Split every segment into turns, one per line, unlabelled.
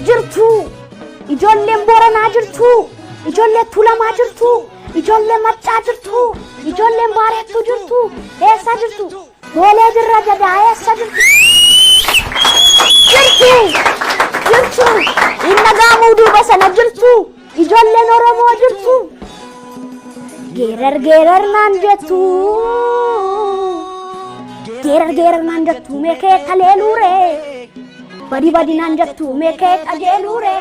jirtu ijoolleen Booranaa jirtu ijoollee Tuulamaa jirtu ijoollee Maccaa jirtu ijoolleen Baareettuu jirtu eessa jirtu Boolee Dirra Gadaa eessa jirtu inna gaamuu duuba sana jirtu ijoolleen Oromoo jirtu geerar naan jettu geerar naan jettu meekee taleelure badi naan jettu meekee qajeelure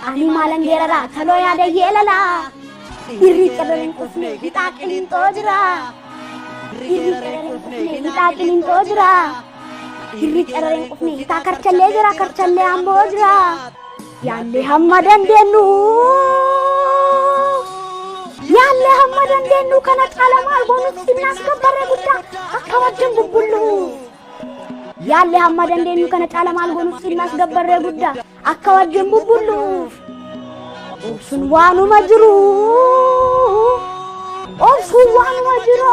ani maalan geerara taloo yaada yeelala irri qebereen qufne hixaa qiliinxoo jira irri qebereen qufne hixaa qiliinxoo jira irri qebereen qufne hixaa karchallee jira karchallee amboo jira yaalle hamma dandeenyu kana caala maal goonuuf sinnaas gabbarree guddaa akka wajjin bubbullu yaalle hamma dandeenyu kana caala maal goonuuf sinnaas gabbarree guddaa akka wajjin bubbullu obsuun waanuma jiru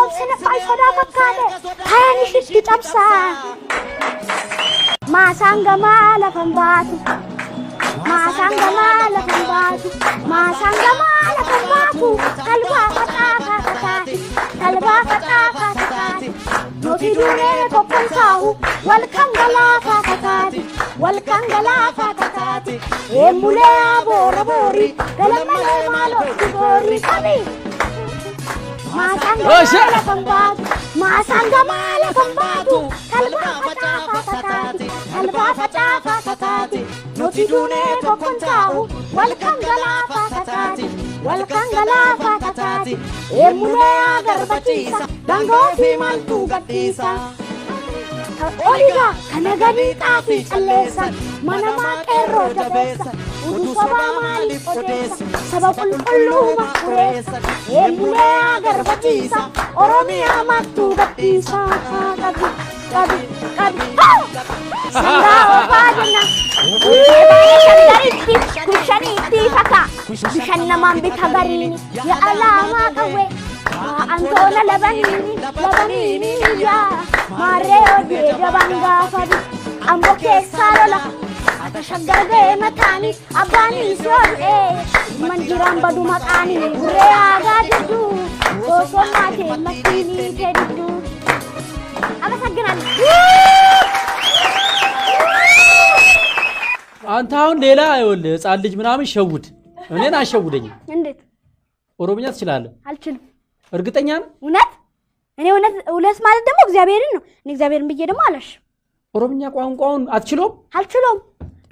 obsine faayidaa fakkaate kayaan ishitti cabsa maasaan gamaa lafan baatu talbaa faxaa kataati nuti duunee tokkon taa'u walkan galaafa kataati eemulee aboora boori galamalee maalootti boori qabi maasaan gamaa lafan baatu talbaa faxaa kataati nuti duunee tokkon taa'u walkan galaafa kataati eemulee agarbachiisa dangoo fi maaltu gadhiisa oliga kana gadi xaafii calleessa manamaa qeerroo jabeessa udu sobaa maaliif odeessa saba qulqulluu makkureessa eemulee agarbachiisa oromiyaa maaltu gadhiisa qabi sangaa ofaa jenna kushaniitti fata bishan namaan bita gariini ya alaamaa qawwe antoona labaniini yaa maarree hojii jabaan gaafadhu ammoo keessaa lola ata shaggargee mataanii abbaanii soodhee manjiraan badu maqaanii gurree aagaa jiddu osoo naatee makiinii jedhiddu አመሰግናለሁ
አንተ አሁን ሌላ አይወል ህፃን ልጅ ምናምን ሸውድ እኔን አሸውደኝ
እንዴት
ኦሮምኛ ትችላለህ
አልችልም
እርግጠኛ ነህ
እውነት እኔ እውነት ማለት ደግሞ እግዚአብሔርን ነው እኔ እግዚአብሔርን ብዬ ደግሞ አላሽ
ኦሮምኛ ቋንቋውን አልችሎም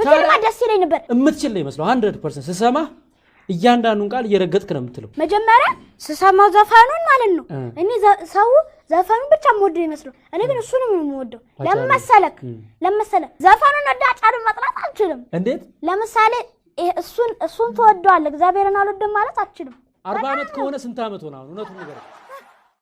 በጣም ደስ ይለኝ ነበር
እምትችል ነው ይመስለው 100% ስሰማ እያንዳንዱን ቃል እየረገጥክ ነው የምትለው
መጀመሪያ ስሰማው ዘፋኑን ማለት ነው እኔ ሰው ዘፋኑን ብቻ ሞድ ይመስለው እኔ ግን እሱንም ነው የምወደው ለምሳሌ ዘፋኑን አዳጫሩ መጥራት አልችልም
እንዴት
ለምሳሌ እሱን ተወደዋል እግዚአብሔርን አልወደም ማለት አልችልም
40 አመት ከሆነ ስንት አመት ሆነ አሁን እውነቱን ነገር